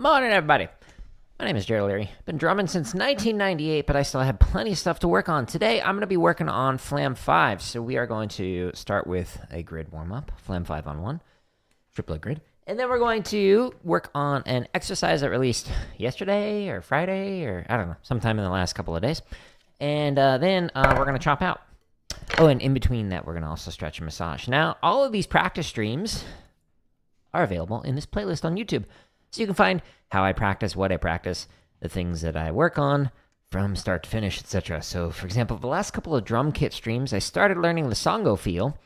Morning, everybody. My name is Jerry Leary. Been drumming since 1998, but I still have plenty of stuff to work on. Today, I'm going to be working on Flam 5. So we are going to start with a grid warm-up, Flam 5 on 1, triplet grid. And then we're going to work on an exercise that released yesterday or Friday or, I don't know, sometime in the last couple of days. And then we're going to chop out. Oh, and in between that, we're going to also stretch and massage. Now, all of these practice streams are available in this playlist on YouTube. So you can find how I practice, what I practice, the things that I work on from start to finish, etc. So, for example, the last couple of drum kit streams, I started learning the songo feel,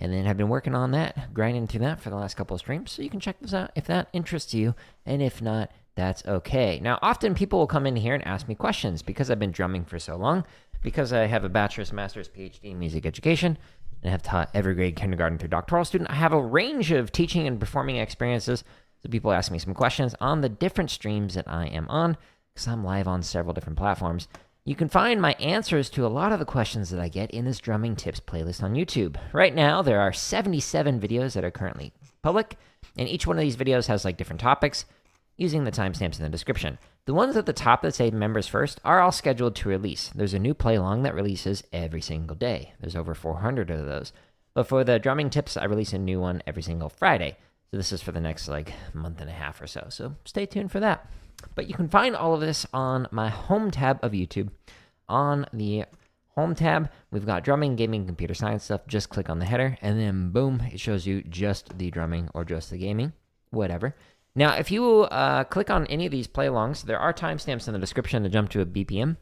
and then have been working on that, grinding through that for the last couple of streams. So you can check this out if that interests you, and if not, that's okay. Now, often people will come in here and ask me questions because I've been drumming for so long, because I have a bachelor's, master's, PhD in music education, and have taught every grade, kindergarten through doctoral student. I have a range of teaching and performing experiences. So people ask me some questions on the different streams that I am on, because I'm live on several different platforms. You can find my answers to a lot of the questions that I get in this Drumming Tips playlist on YouTube. Right now, there are 77 videos that are currently public, and each one of these videos has like different topics, using the timestamps in the description. The ones at the top that say members first are all scheduled to release. There's a new play-along that releases every single day. There's over 400 of those. But for the Drumming Tips, I release a new one every single Friday. So this is for the next month and a half or so. So stay tuned for that. But you can find all of this on my home tab of YouTube. On the home tab, we've got drumming, gaming, computer science stuff. Just click on the header, and then boom, it shows you just the drumming or just the gaming, whatever. Now, if you click on any of these play-alongs, there are timestamps in the description to jump to a BPM.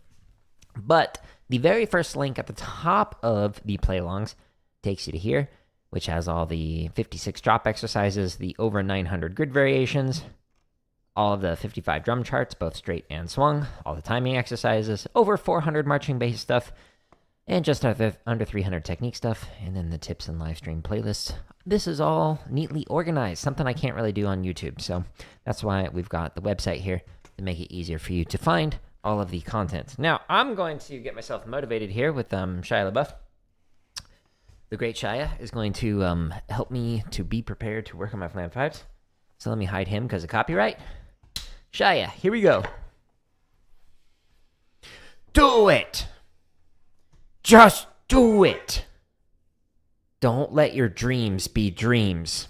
But the very first link at the top of the play-alongs takes you to here, which has all the 56 drop exercises, the over 900 grid variations, all of the 55 drum charts, both straight and swung, all the timing exercises, over 400 marching bass stuff, and just under 300 technique stuff, and then the tips and live stream playlists. This is all neatly organized, something I can't really do on YouTube, so that's why we've got the website here to make it easier for you to find all of the content. Now, I'm going to get myself motivated here with Shia LaBeouf. The great Shia is going to help me to be prepared to work on my Flam 5s. So let me hide him because of copyright. Shia, here we go. Do it! Just do it! Don't let your dreams be dreams.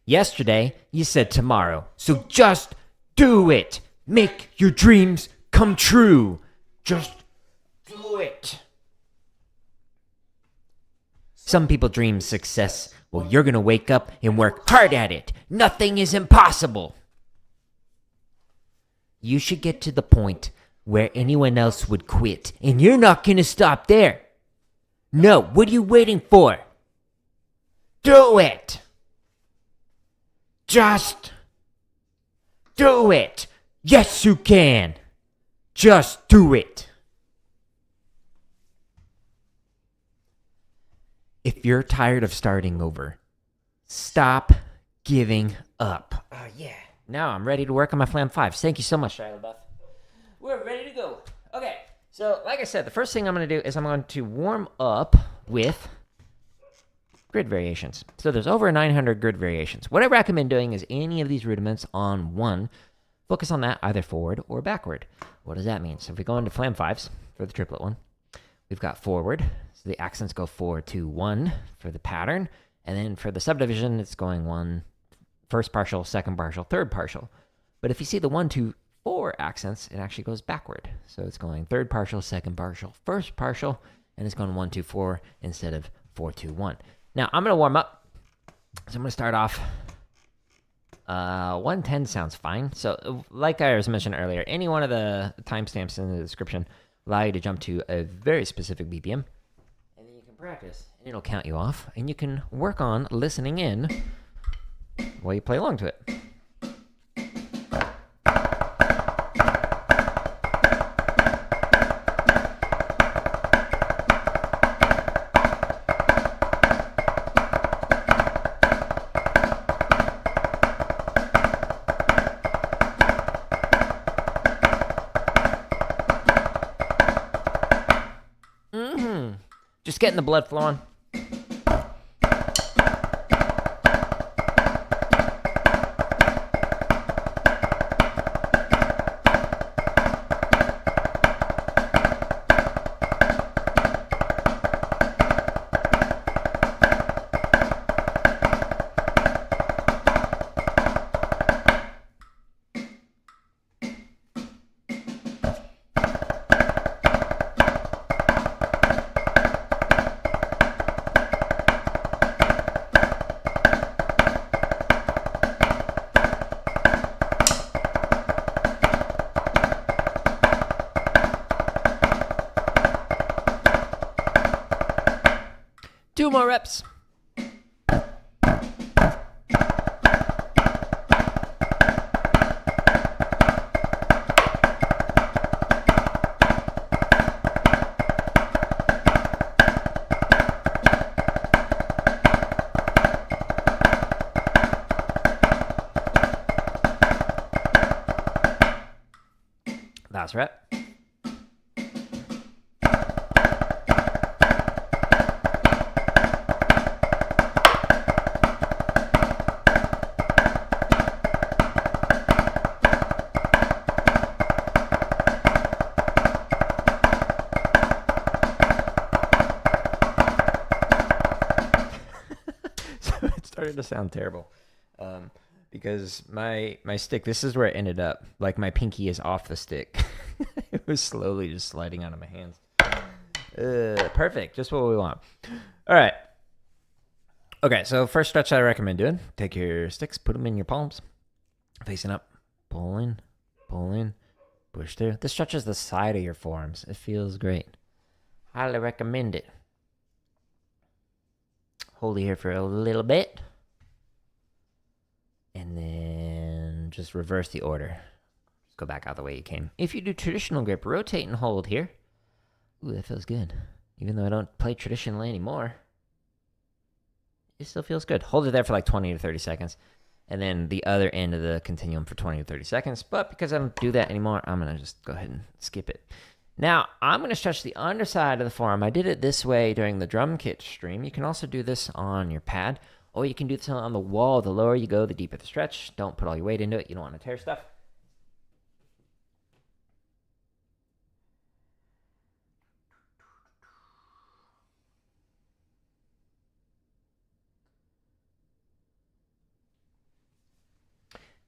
Yesterday, you said tomorrow, so just do it! Make your dreams come true! Just do it! Some people dream success. Well, you're going to wake up and work hard at it. Nothing is impossible. You should get to the point where anyone else would quit, and you're not going to stop there. No, what are you waiting for? Do it. Just do it. Yes, you can. Just do it. If you're tired of starting over, stop giving up. Oh, yeah. Now I'm ready to work on my Flam 5s. Thank you so much, Shia LaBeouf. We're ready to go. Okay, so like I said, the first thing I'm going to do is I'm going to warm up with grid variations. So there's over 900 grid variations. What I recommend doing is any of these rudiments on one. Focus on that either forward or backward. What does that mean? So if we go into Flam 5s for the triplet one, we've got forward. So the accents go 4, 2, 1 for the pattern. And then for the subdivision, it's going 1, first partial, second partial, third partial. But if you see the 1, 2, 4 accents, it actually goes backward. So it's going third partial, second partial, first partial, and it's going 1, 2, 4 instead of 4, 2, 1. Now, I'm going to warm up. So I'm going to start off. 110 sounds fine. So like I was mentioning earlier, any one of the timestamps in the description allow you to jump to a very specific BPM. Practice, and it'll count you off, and you can work on listening in while you play along to it. Just getting the blood flowing. 2 more reps. Last rep. So it started to sound terrible. Because my stick, this is where it ended up. Like, my pinky is off the stick. It was slowly just sliding out of my hands. Perfect. Just what we want. All right. Okay, so first stretch I recommend doing. Take your sticks, put them in your palms. Facing up. Pull in. Pull in. Push through. This stretches the side of your forearms. It feels great. Highly recommend it. Hold it here for a little bit. And then just reverse the order. Just go back out the way you came. If you do traditional grip, rotate and hold here. Ooh, that feels good. Even though I don't play traditionally anymore, it still feels good. Hold it there for like 20 to 30 seconds. And then the other end of the continuum for 20 to 30 seconds. But because I don't do that anymore, I'm going to just go ahead and skip it. Now, I'm going to stretch the underside of the forearm. I did it this way during the drum kit stream. You can also do this on your pad. Or you can do this on the wall. The lower you go, the deeper the stretch. Don't put all your weight into it. You don't want to tear stuff.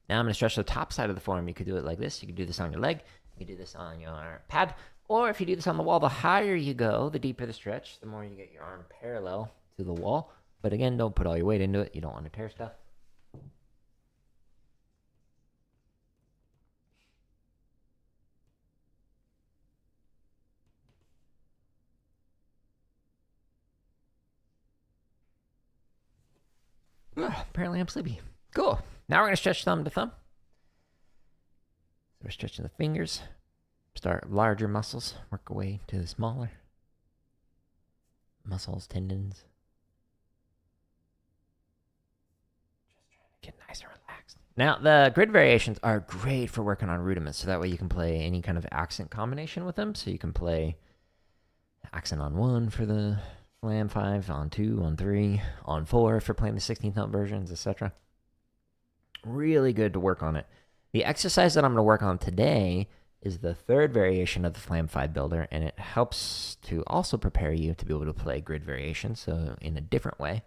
Now I'm going to stretch the top side of the forearm. You could do it like this. You could do this on your leg. You could do this on your pad. Or if you do this on the wall, the higher you go, the deeper the stretch, the more you get your arm parallel to the wall. But again, don't put all your weight into it. You don't want to tear stuff. Apparently I'm sleepy. Cool. Now we're going to stretch thumb to thumb. So we're stretching the fingers. Start larger muscles. Work away to the smaller muscles, tendons. Get nice and relaxed. Now, the grid variations are great for working on rudiments, so that way you can play any kind of accent combination with them. So you can play accent on 1 for the Flam 5, on 2, on 3, on 4 for playing the 16th note versions, etc. Really good to work on it. The exercise that I'm going to work on today is the third variation of the Flam 5 builder, and it helps to also prepare you to be able to play grid variations, so in a different way.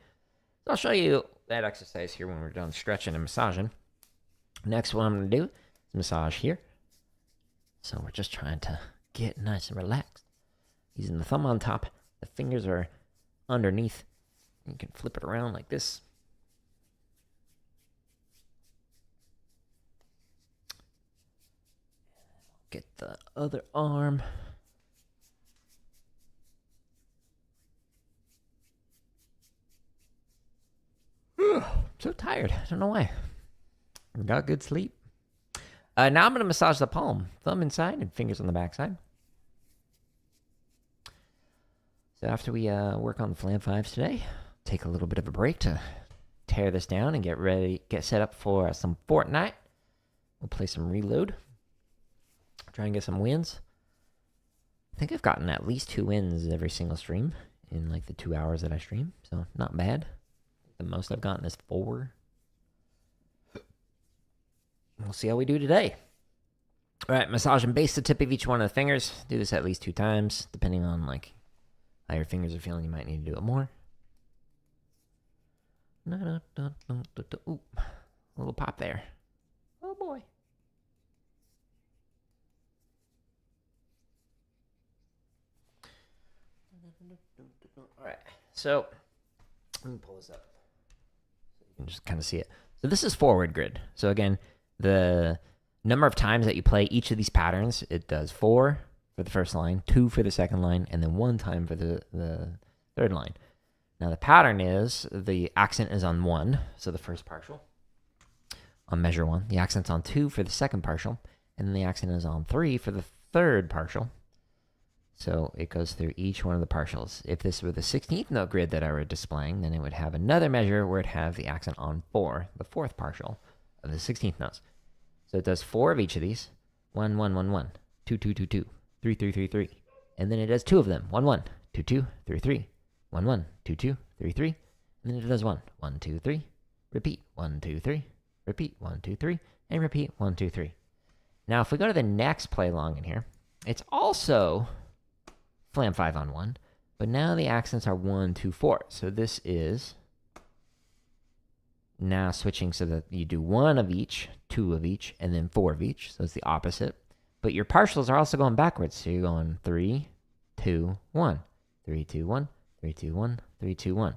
So I'll show you that exercise here when we're done stretching and massaging. Next, what I'm going to do is massage here. So we're just trying to get nice and relaxed. Using the thumb on top, the fingers are underneath. You can flip it around like this. Get the other arm. I'm so tired. I don't know why. I got good sleep. Now I'm going to massage the palm. Thumb inside and fingers on the back side. So after we work on the Flam 5s today, take a little bit of a break to tear this down and get ready, get set up for some Fortnite. We'll play some Reload. Try and get some wins. I think I've gotten at least 2 wins every single stream in like the 2 hours that I stream. So not bad. The most I've gotten is 4. We'll see how we do today. All right, massage and base the tip of each one of the fingers. Do this at least 2 times, depending on like how your fingers are feeling. You might need to do it more. Ooh, a little pop there. Oh boy. All right, so let me pull this up so you can just kind of see it. So this is forward grid. So again, the number of times that you play each of these patterns, it does 4 for the first line, 2 for the second line, and then 1 time for the third line. Now the pattern is the accent is on 1, so the first partial, on measure 1. The accent's on 2 for the second partial, and then the accent is on 3 for the third partial. So it goes through each one of the partials. If this were the 16th note grid that I were displaying, then it would have another measure where it'd have the accent on 4, the fourth partial of the 16th notes. So it does 4 of each of these. 1, 1, 1, 1, 2, 2, 2, 2, 3, 3, 3, 3. And then it does 2 of them. 1, 1, 2, 2, 3, 3. 1, 1, 2, 2, 3, 3. And then it does 1, 1, 2, 3. Repeat. 1, 2, 3. Repeat. 1, 2, 3. And repeat. 1, 2, 3. Now, if we go to the next play along in here, it's also Flam 5 on 1, but now the accents are 1, 2, 4. So this is now switching so that you do 1 of each, 2 of each, and then 4 of each. So it's the opposite. But your partials are also going backwards. So you're going 3, 2, 1, 3, 2, 1, 3, 2, 1, 3, 2, 1.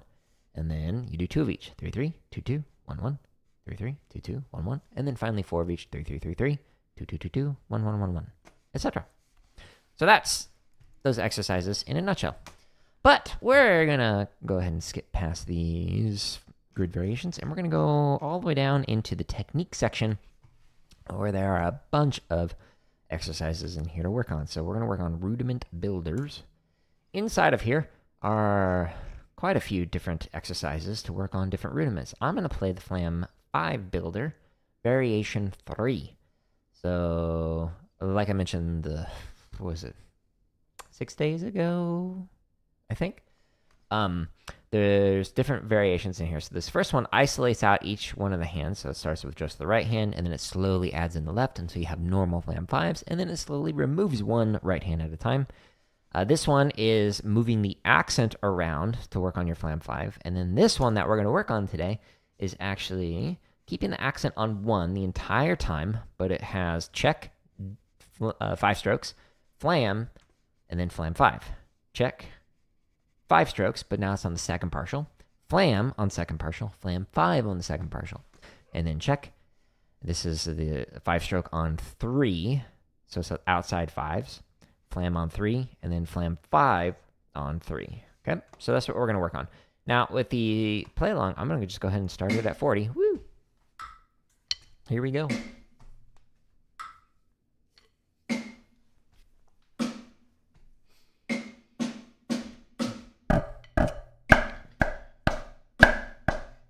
And then you do 2 of each. 3, 3, 2, 2, 1, 1, 3, 3, 2, 2, 1, 1. And then finally 4 of each. 3, 3, 3, 3, 2, 2, 2, 2, 1, 1, 1, 1, etc. So that's those exercises in a nutshell. But we're going to go ahead and skip past these grid variations, and we're going to go all the way down into the technique section where there are a bunch of exercises in here to work on. So we're going to work on rudiment builders. Inside of here are quite a few different exercises to work on different rudiments. I'm going to play the Flam 5 builder, variation 3. So, like I mentioned, what was it? 6 days ago, I think. There's different variations in here. So this first one isolates out each one of the hands. So it starts with just the right hand, and then it slowly adds in the left until you have normal Flam 5s, and then it slowly removes one right hand at a time. This one is moving the accent around to work on your Flam 5. And then this one that we're going to work on today is actually keeping the accent on 1 the entire time, but it has check, 5 strokes, Flam, and then Flam 5. Check, 5 strokes, but now it's on the second partial. Flam on second partial. Flam 5 on the second partial. And then check. This is the 5 stroke on 3. So it's outside 5s. Flam on 3. And then Flam 5 on 3. Okay? So that's what we're going to work on. Now, with the play along, I'm going to just go ahead and start it at 40. Woo! Here we go.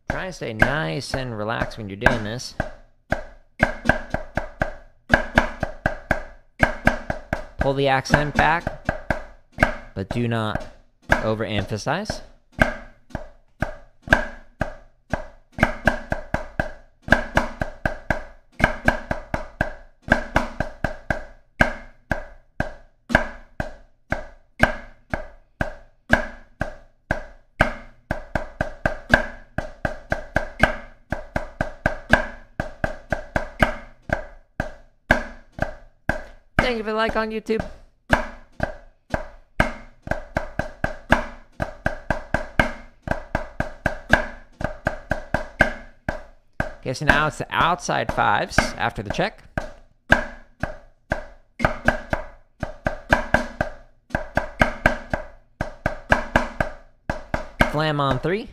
Try and stay nice and relaxed when you're doing this. Pull the accent back, but do not overemphasize. Thank you for the like on YouTube. Okay, so now it's the outside 5s after the check. Flam on 3.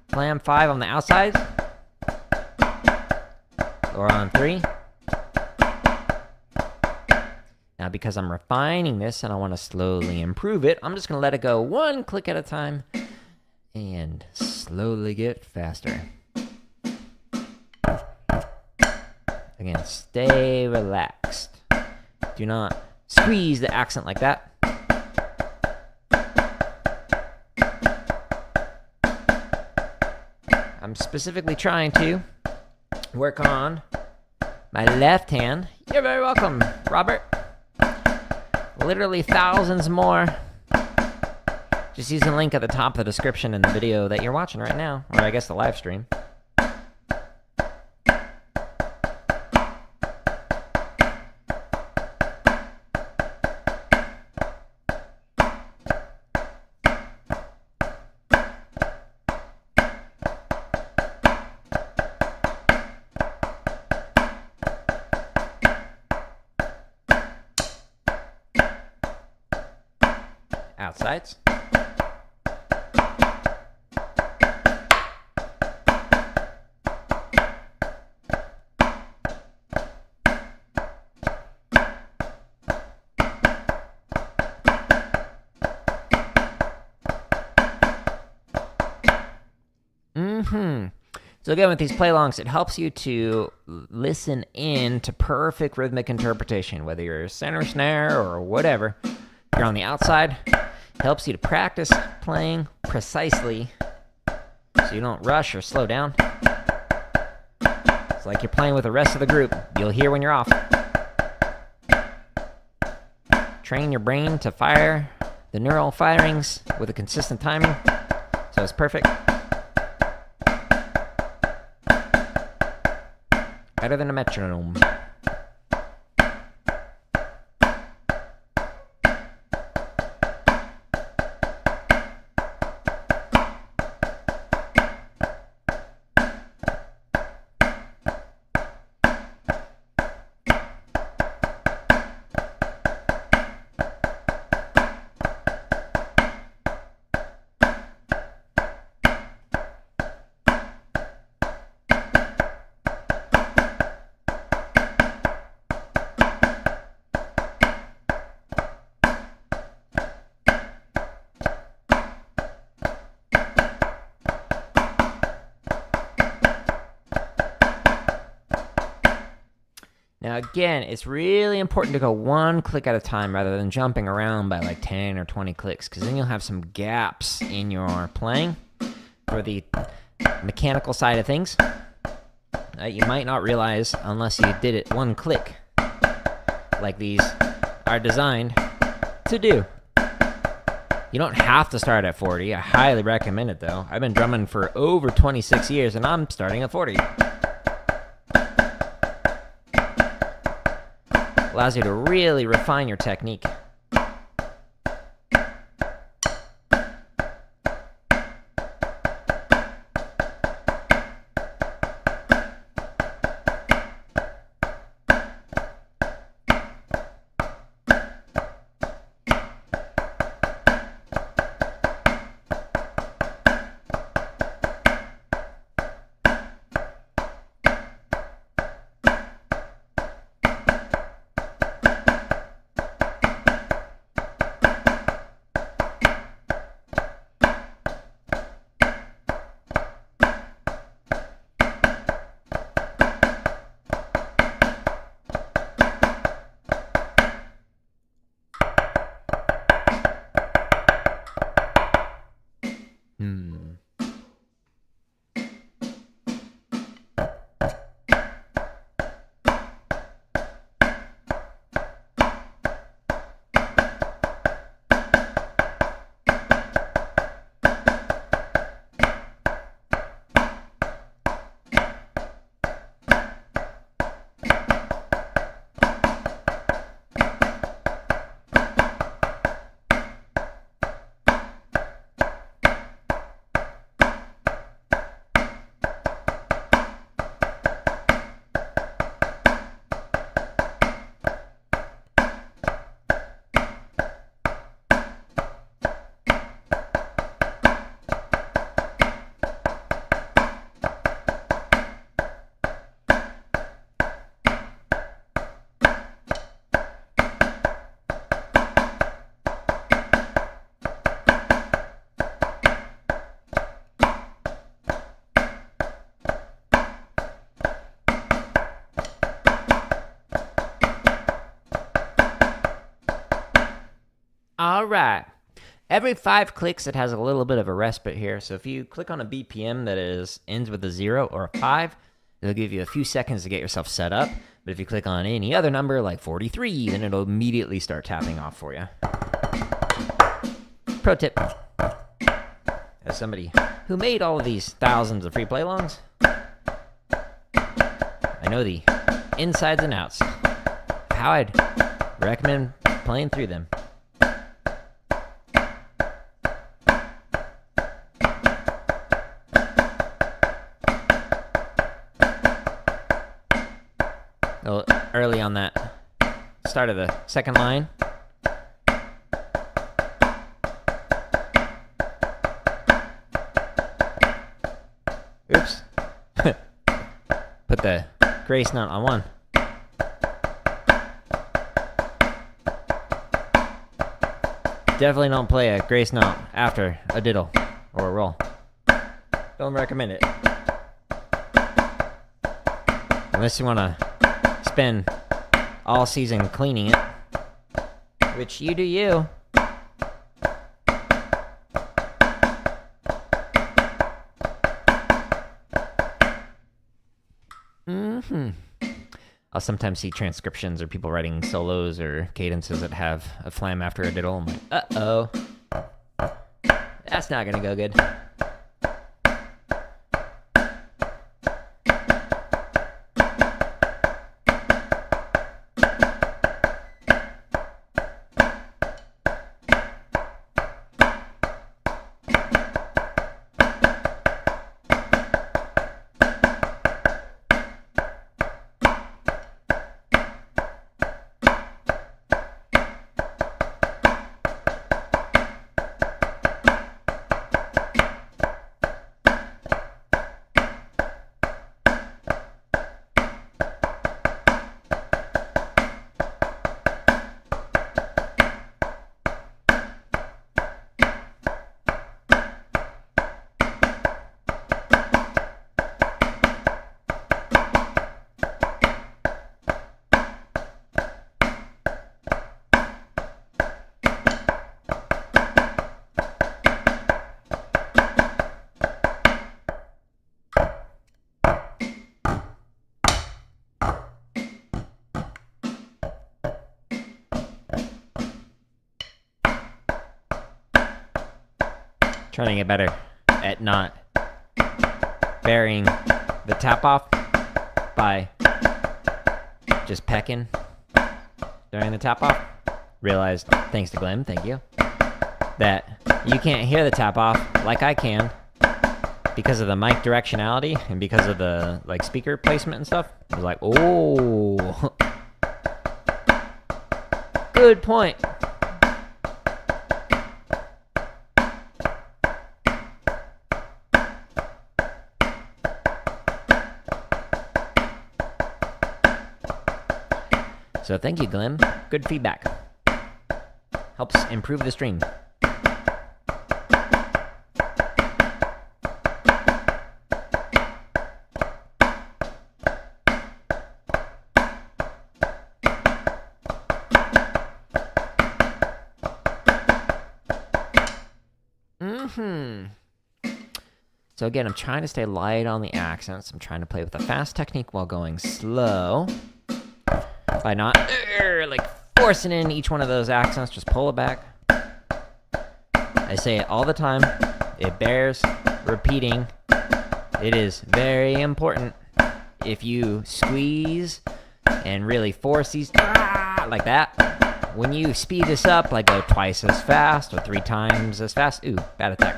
Flam 5 on the outside. Or on 3. Now, because I'm refining this and I want to slowly improve it, I'm just going to let it go 1 click at a time and slowly get faster. Again, stay relaxed. Do not squeeze the accent like that. I'm specifically trying to work on my left hand. You're very welcome, Robert. Literally thousands more. Just use the link at the top of the description in the video that you're watching right now, or I guess the live stream. outsides. So again, with these play-alongs, it helps you to listen in to perfect rhythmic interpretation, whether you're a center snare or whatever. If you're on the outside, it helps you to practice playing precisely so you don't rush or slow down. It's like you're playing with the rest of the group. You'll hear when you're off. Train your brain to fire the neural firings with a consistent timing, so it's perfect. Better than a metronome. Now again, it's really important to go one click at a time rather than jumping around by like 10 or 20 clicks, because then you'll have some gaps in your playing for the mechanical side of things that you might not realize unless you did it one click, like these are designed to do. You don't have to start at 40. I highly recommend it though. I've been drumming for over 26 years and I'm starting at 40. Allows you to really refine your technique. All right. Every 5 clicks, it has a little bit of a respite here. So if you click on a BPM that ends with a 0 or a 5, it'll give you a few seconds to get yourself set up. But if you click on any other number, like 43, then it'll immediately start tapping off for you. Pro tip. As somebody who made all of these thousands of free play-alongs, I know the insides and outs of how I'd recommend playing through them. Early on that start of the second line, put the grace note on one. Definitely don't play a grace note after a diddle or a roll. Don't recommend it. Unless you want to spend all season cleaning it, which you do you. I'll sometimes see transcriptions or people writing solos or cadences that have a flam after a diddle. I'm like, uh-oh. That's not gonna go good. Trying to get better at not burying the tap off by just pecking during the tap off. Realized, thanks to Glenn, thank you, that you can't hear the tap off like I can because of the mic directionality and because of the like speaker placement and stuff. I was like, oh, good point. So thank you, Glenn. Good feedback. Helps improve the stream. So again, I'm trying to stay light on the accents. I'm trying to play with a fast technique while going slow. By not like forcing in each one of those accents, just pull it back. I say it all the time. It bears repeating. It is very important. If you squeeze and really force these like that, when you speed this up, like go twice as fast or 3 times as fast, ooh, bad attack,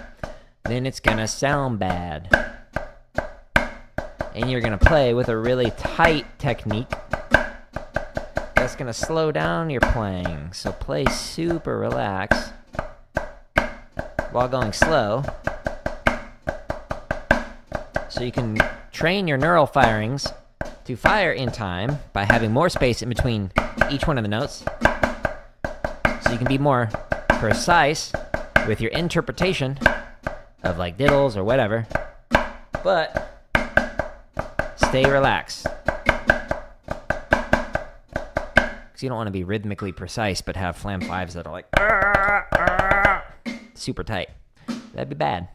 then it's gonna sound bad. And you're gonna play with a really tight technique that's gonna slow down your playing. So play super relaxed while going slow, so you can train your neural firings to fire in time by having more space in between each one of the notes, so you can be more precise with your interpretation of like diddles or whatever, but stay relaxed. You don't want to be rhythmically precise but have flam 5s that are like super tight. That'd be bad.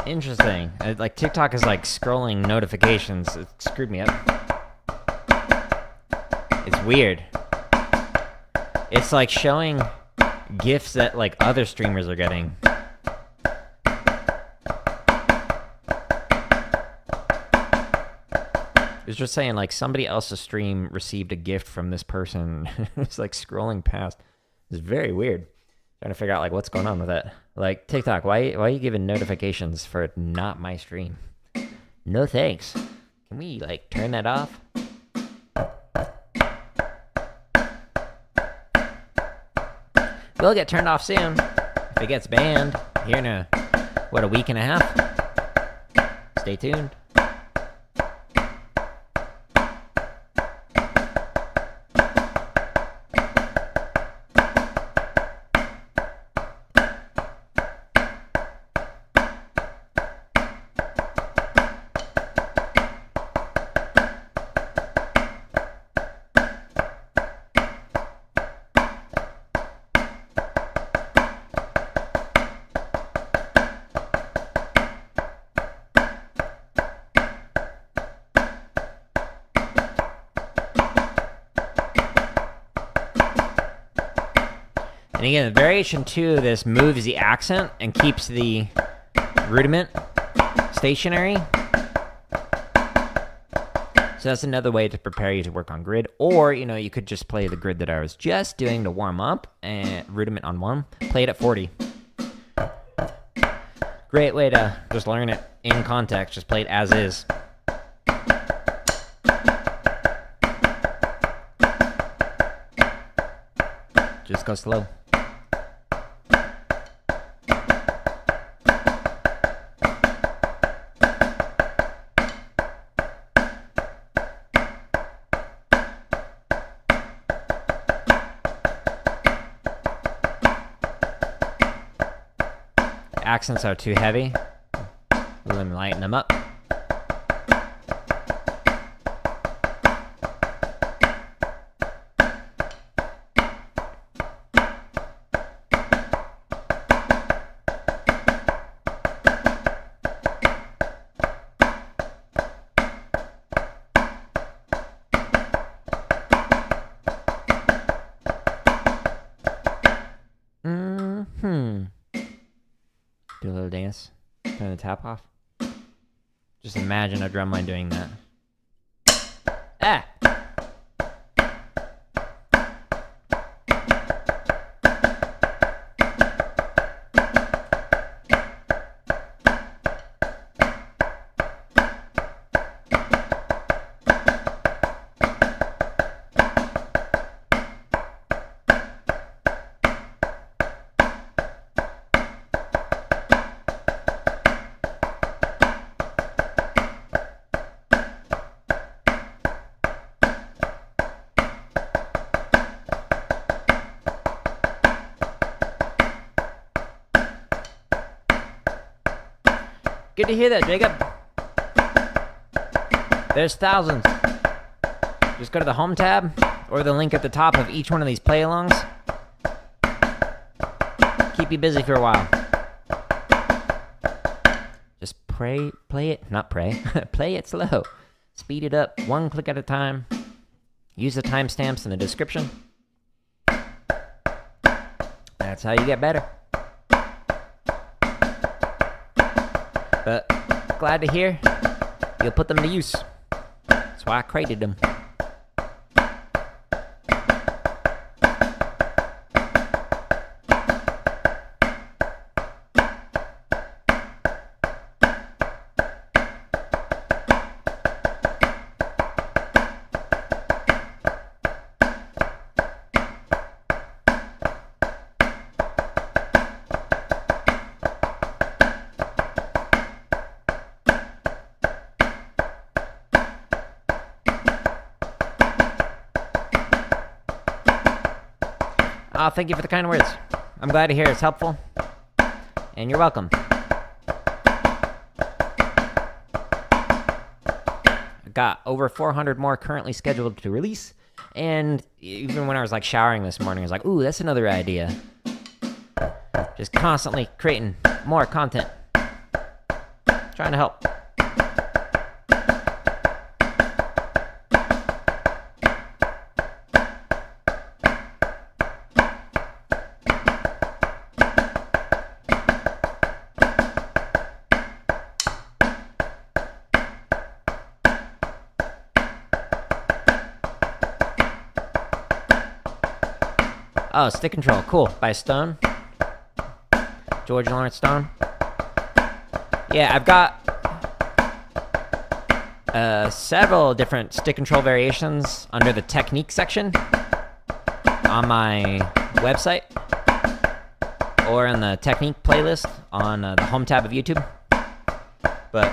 Interesting. Like TikTok is like scrolling notifications. It screwed me up. It's weird. It's like showing GIFs that like other streamers are getting. It's just saying like somebody else's stream received a gift from this person. It's like scrolling past. It's very weird. Trying to figure out like what's going on with that. Like TikTok, why are you giving notifications for not my stream? No thanks. Can we like turn that off? Will get turned off soon if it gets banned here in a week and a half. Stay tuned. And again, variation 2 of this moves the accent and keeps the rudiment stationary. So that's another way to prepare you to work on grid. Or, you could just play the grid that I was just doing to warm up, and rudiment on 1. Play it at 40. Great way to just learn it in context. Just play it as is. Just go slow. Accents are too heavy. Let me lighten them up. Do a little dance. Turn the tap off. Just imagine a drumline doing that. Ah! Good to hear that, Jacob. There's thousands. Just go to the home tab or the link at the top of each one of these play-alongs. Keep you busy for a while. Just play it slow. Speed it up, one click at a time. Use the timestamps in the description. That's how you get better. But glad to hear you'll put them to use. That's why I created them. Oh, thank you for the kind words. I'm glad to hear it's helpful. And you're welcome. I got over 400 more currently scheduled to release. And even when I was like showering this morning, I was like, ooh, that's another idea. Just constantly creating more content. Trying to help. Oh, Stick Control. Cool. By Stone. George Lawrence Stone. Yeah, I've got several different stick control variations under the technique section on my website or in the technique playlist on the home tab of YouTube. But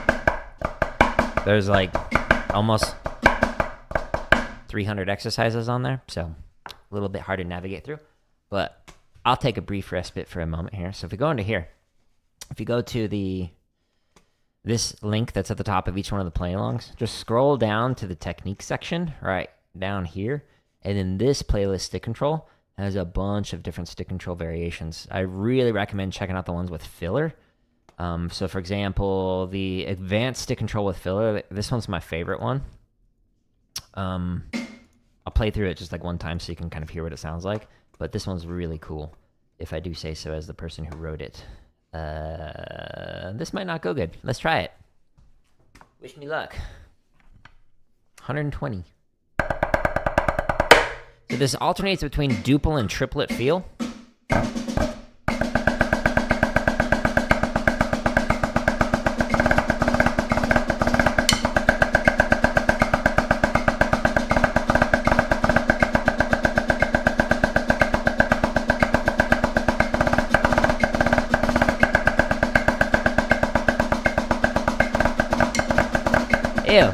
there's like almost 300 exercises on there, so a little bit hard to navigate through. But I'll take a brief respite for a moment here. So if we go into here, if you go to this link that's at the top of each one of the play-alongs, just scroll down to the technique section right down here, and then this playlist stick control has a bunch of different stick control variations. I really recommend checking out the ones with filler. So for example, the advanced stick control with filler, this one's my favorite one. I'll play through it just like one time so you can kind of hear what it sounds like, but this one's really cool, if I do say so as the person who wrote it. This might not go good. Let's try it. Wish me luck. 120. So this alternates between duple and triplet feel. Ew.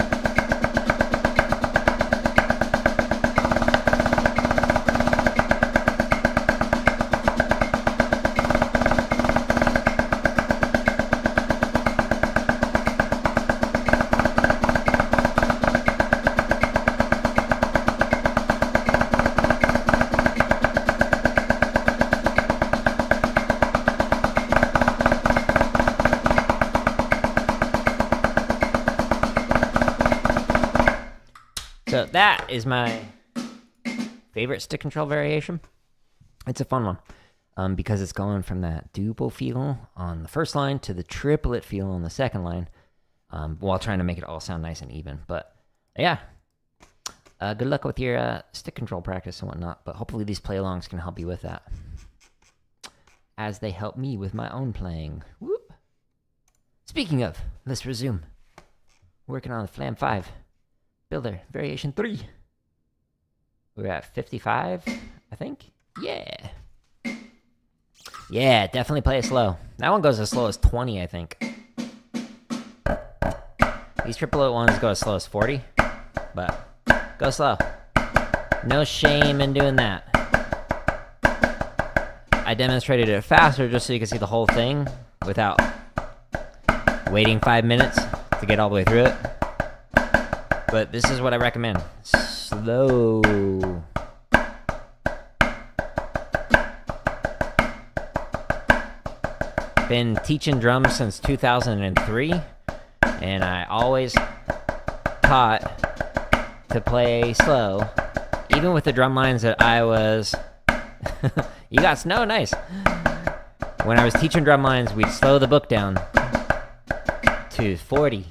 So that is my favorite stick control variation. It's a fun one because it's going from that duple feel on the first line to the triplet feel on the second line while trying to make it all sound nice and even. But yeah, good luck with your stick control practice and whatnot. But hopefully these play-alongs can help you with that, as they help me with my own playing. Whoop. Speaking of, let's resume. Working on the Flam 5. Builder, variation 3. We're at 55, I think. Yeah. Yeah, definitely play it slow. That one goes as slow as 20, I think. These triplet ones go as slow as 40, but go slow. No shame in doing that. I demonstrated it faster just so you can see the whole thing without waiting 5 minutes to get all the way through it. But this is what I recommend. Slow. Been teaching drums since 2003, and I always taught to play slow, even with the drum lines that I was... You got snow? Nice. When I was teaching drum lines, we'd slow the book down to 40.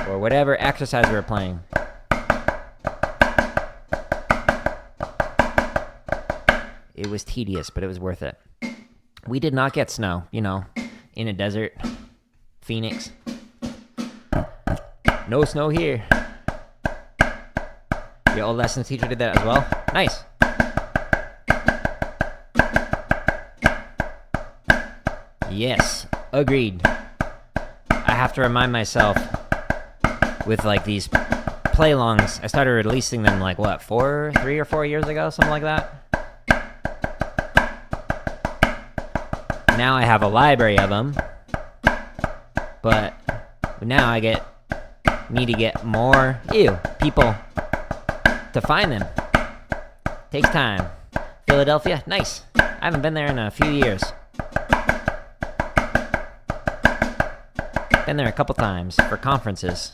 Or whatever exercise we were playing. It was tedious, but it was worth it. We did not get snow, you know, in a desert. Phoenix. No snow here. Your old lessons teacher did that as well? Nice. Yes, agreed. I have to remind myself with like these play-alongs, I started releasing them like what, 3 or 4 years ago, something like that. Now I have a library of them, but now I need to get more people to find them. Takes time. Philadelphia, nice. I haven't been there in a few years. Been there a couple times for conferences.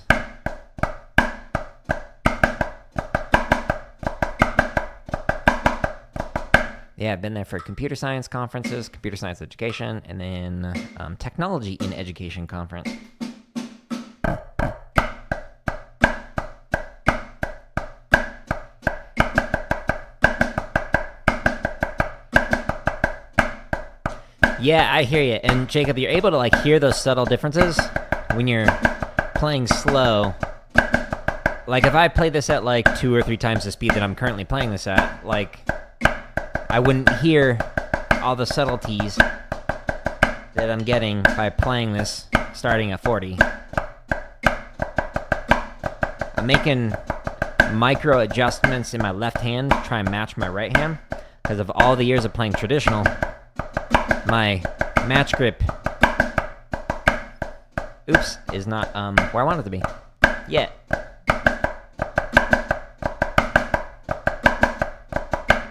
Yeah, I've been there for computer science conferences, computer science education, and then technology in education conference. Yeah, I hear you. And Jacob, you're able to like hear those subtle differences when you're playing slow. Like if I played this at like 2 or 3 times the speed that I'm currently playing this at, like I wouldn't hear all the subtleties that I'm getting by playing this starting at 40. I'm making micro adjustments in my left hand to try and match my right hand because of all the years of playing traditional. My match grip, is not where I want it to be yet.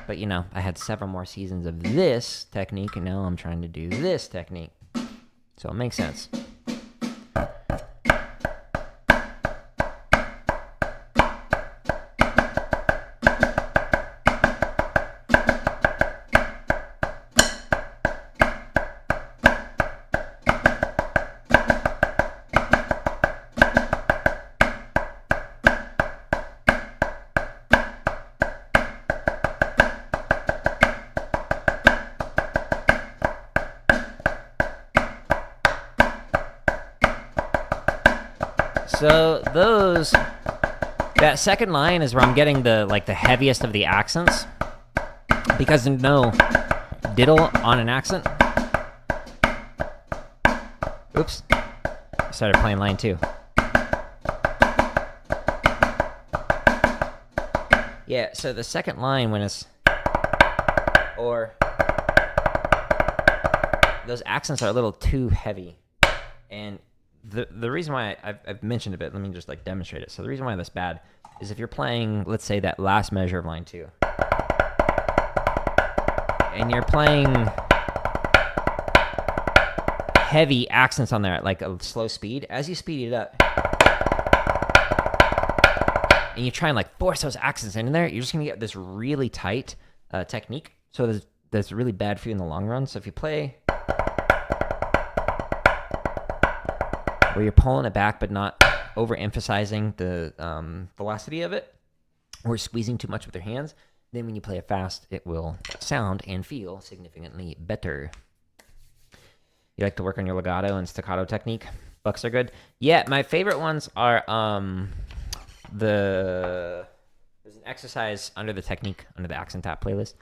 But you know, I had several more seasons of this technique, and now I'm trying to do this technique. So it makes sense. So that second line is where I'm getting the heaviest of the accents, because there's no diddle on an accent. Oops, I started playing line 2. Yeah, so the second line when it's, or those accents are a little too heavy, and the reason why I've mentioned a bit, let me just like demonstrate it. So the reason why that's bad is if you're playing, let's say, that last measure of line 2, and you're playing heavy accents on there at like a slow speed, as you speed it up, and you try and like force those accents in there, you're just gonna get this really tight technique. So that's really bad for you in the long run. So if you play where you're pulling it back but not overemphasizing the velocity of it, or squeezing too much with your hands, then when you play it fast, it will sound and feel significantly better. You like to work on your legato and staccato technique? Bucks are good. Yeah, my favorite ones are there's an exercise under the technique, under the accent tap playlist,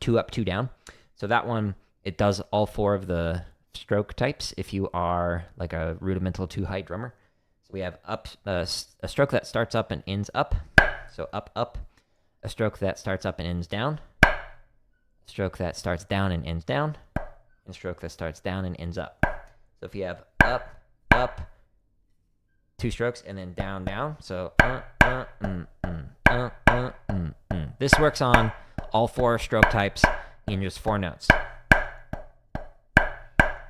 2 up, 2 down. So that one, it does all 4 of the stroke types if you are like a rudimental 2-height drummer. So we have up, a stroke that starts up and ends up. So up, up. A stroke that starts up and ends down. A stroke that starts down and ends down. And a stroke that starts down and ends up. So if you have up, up, 2 strokes, and then down, down. So this works on all 4 stroke types in just 4 notes.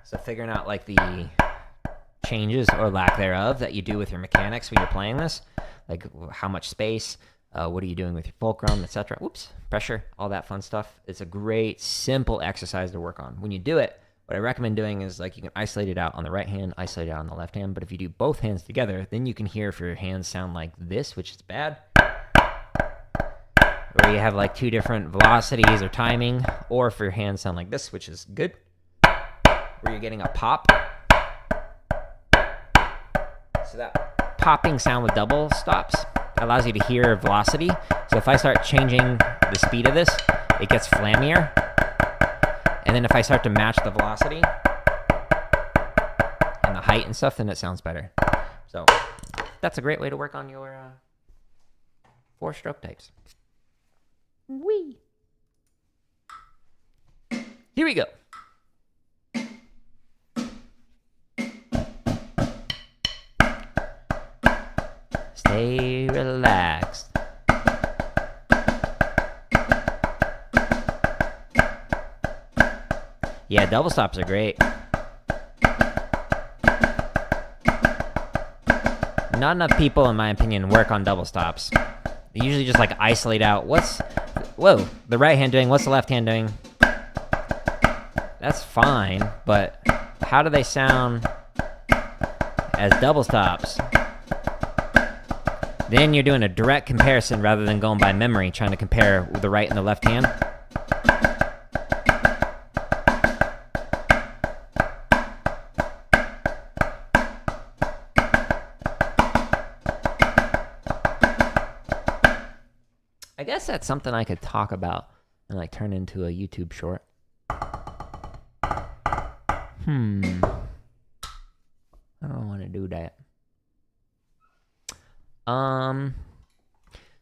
So figuring out like the changes or lack thereof that you do with your mechanics when you're playing this, like how much space, what are you doing with your fulcrum, etc. Oops, pressure, all that fun stuff. It's a great, simple exercise to work on. When you do it, what I recommend doing is like you can isolate it out on the right hand, isolate it out on the left hand, but if you do both hands together, then you can hear if your hands sound like this, which is bad, or you have like 2 different velocities or timing, or if your hands sound like this, which is good, where you're getting a pop. So that popping sound with double stops allows you to hear velocity. So if I start changing the speed of this, it gets flammier. And then if I start to match the velocity and the height and stuff, then it sounds better. So that's a great way to work on your 4 stroke types. Whee! Here we go. Stay relaxed. Yeah, double stops are great. Not enough people, in my opinion, work on double stops. They usually just like isolate out what's the right hand doing, what's the left hand doing. That's fine, but how do they sound as double stops? Then you're doing a direct comparison rather than going by memory, trying to compare the right and the left hand. guess that's something I could talk about and like turn into a YouTube short. I don't want to do that.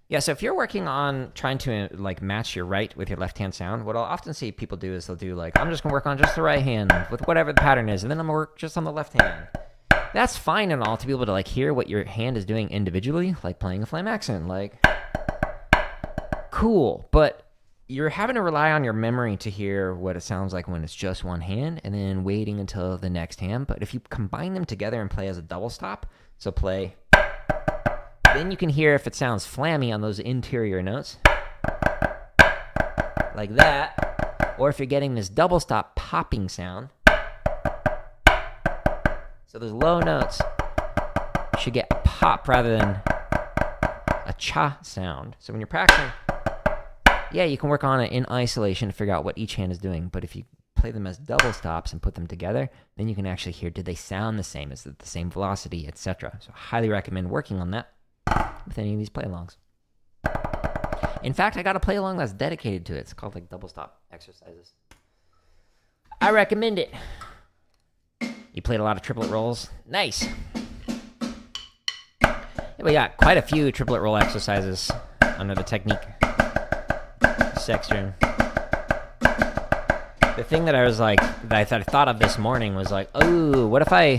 Yeah, so if you're working on trying to like match your right with your left hand sound, what I'll often see people do is they'll do like, I'm just gonna work on just the right hand with whatever the pattern is, and then I'm gonna work just on the left hand. That's fine and all to be able to like hear what your hand is doing individually, like playing a Flam accent, like cool, but you're having to rely on your memory to hear what it sounds like when it's just one hand and then waiting until the next hand. But if you combine them together and play as a double stop, so play, then you can hear if it sounds flammy on those interior notes, like that, or if you're getting this double stop popping sound. So those low notes should get a pop rather than a cha sound. So when you're practicing, yeah, you can work on it in isolation to figure out what each hand is doing. But if you play them as double stops and put them together, then you can actually hear, did they sound the same? Is it the same velocity, etc.? So I highly recommend working on that with any of these play-alongs. In fact, I got a play-along that's dedicated to it. It's called like double stop exercises. I recommend it. You played a lot of triplet rolls. Nice. Yeah, we got quite a few triplet roll exercises under the technique section. The thing that I was like, that I thought of this morning was like, oh, what if I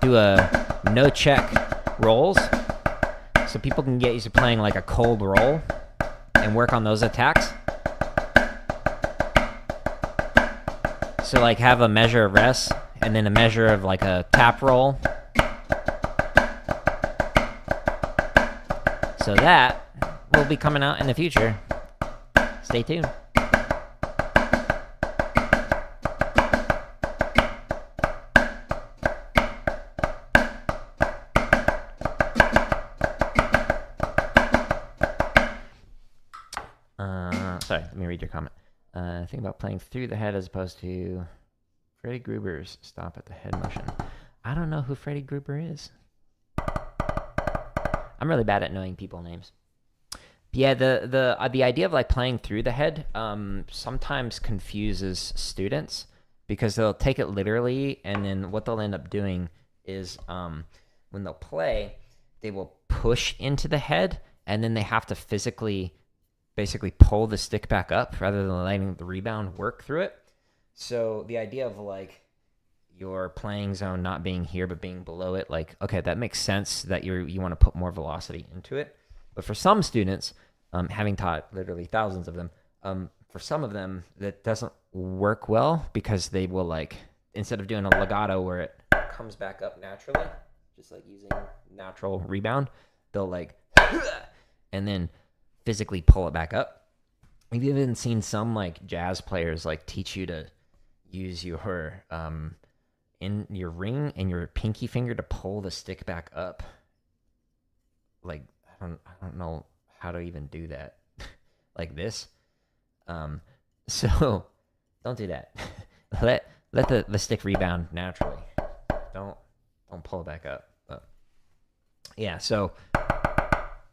do a no check rolls so people can get used to playing like a cold roll and work on those attacks? So like have a measure of rest and then a measure of like a tap roll. So that will be coming out in the future. Stay tuned. Sorry, let me read your comment. Think about playing through the head as opposed to Freddy Gruber's stop at the head motion. I don't know who Freddy Gruber is. I'm really bad at knowing people names. Yeah, the idea of like playing through the head sometimes confuses students because they'll take it literally, and then what they'll end up doing is when they'll play, they will push into the head, and then they have to physically basically pull the stick back up rather than letting the rebound work through it. So the idea of like your playing zone not being here but being below it, like, okay, that makes sense that you want to put more velocity into it. But for some students, having taught literally thousands of them, for some of them that doesn't work well because they will like, instead of doing a legato where it comes back up naturally, just like using natural rebound, they'll like, and then physically pull it back up. We've even seen some like jazz players like teach you to use your in your ring and your pinky finger to pull the stick back up. Like I don't know how to even do that. Like this. So don't do that. let the stick rebound naturally. Don't pull it back up. But yeah, so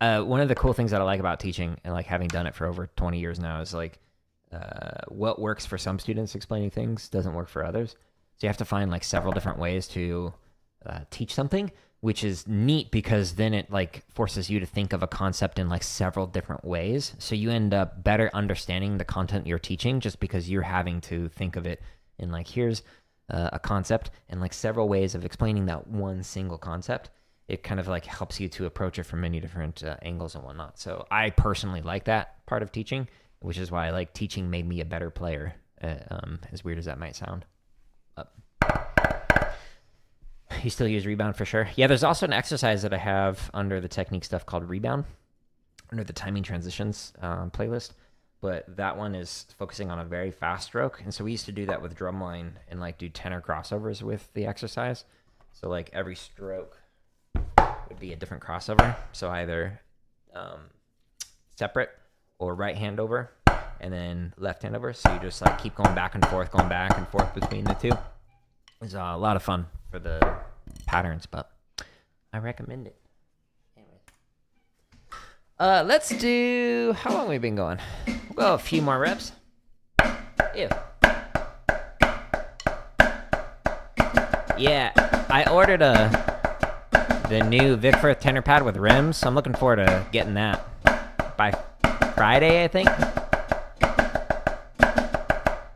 one of the cool things that I like about teaching and like having done it for over 20 years now is like what works for some students explaining things doesn't work for others. So you have to find like several different ways to teach something, which is neat because then it like forces you to think of a concept in like several different ways. So you end up better understanding the content you're teaching just because you're having to think of it in like, here's a concept and like several ways of explaining that one single concept. It kind of like helps you to approach it from many different angles and whatnot. So I personally like that part of teaching, which is why I like teaching made me a better player, as weird as that might sound. You still use rebound for sure. Yeah, there's also an exercise that I have under the technique stuff called rebound, under the timing transitions playlist. But that one is focusing on a very fast stroke. And so we used to do that with drumline and like do tenor crossovers with the exercise. So like every stroke would be a different crossover. So either separate or right hand over and then left hand over. So you just like keep going back and forth between the two. It's a lot of fun for the patterns, but I recommend it. Anyway. Let's do... How long have we been going? We'll go a few more reps. Ew. Yeah, I ordered the new Vic Firth tenor pad with rims, so I'm looking forward to getting that by Friday, I think.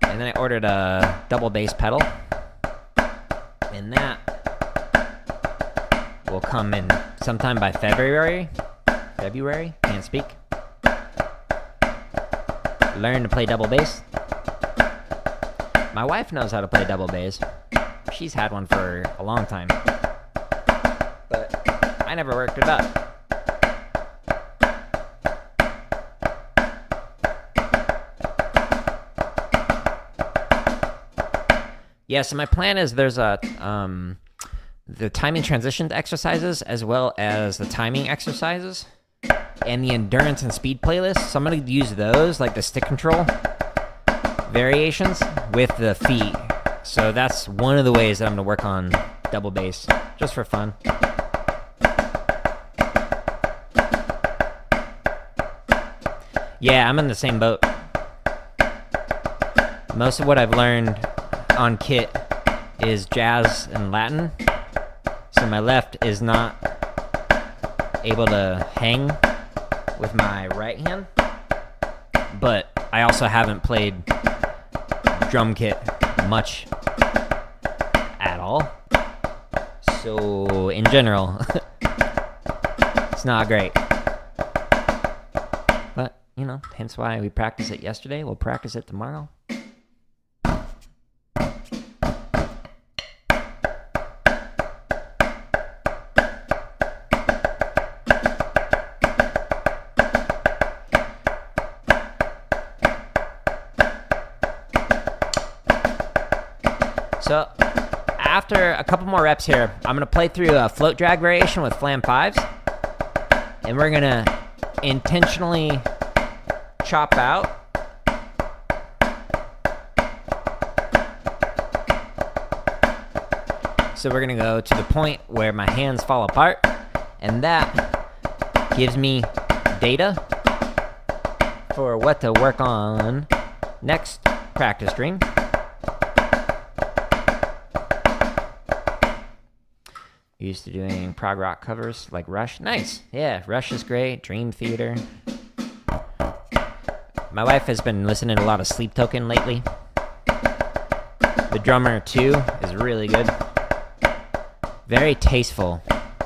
And then I ordered a double bass pedal, and that will come in sometime by February, can't speak. Learn to play double bass. My wife knows how to play double bass. She's had one for a long time, but I never worked it up. Yeah, so my plan is there's a the timing transition exercises as well as the timing exercises and the endurance and speed playlists. So I'm going to use those, like the stick control variations, with the feet. So that's one of the ways that I'm going to work on double bass, just for fun. Yeah, I'm in the same boat. Most of what I've learned on kit is jazz and Latin, so my left is not able to hang with my right hand, but I also haven't played drum kit much at all, so in general it's not great, but you know, hence why we practiced it yesterday. We'll practice it tomorrow. So after a couple more reps here, I'm going to play through a float drag variation with Flam 5s. And we're going to intentionally chop out. So we're going to go to the point where my hands fall apart. And that gives me data for what to work on next practice stream. Used to doing prog rock covers like Rush. Nice. Yeah, Rush is great. Dream Theater. My wife has been listening to a lot of Sleep Token lately. The Drummer 2 is really good. Very tasteful.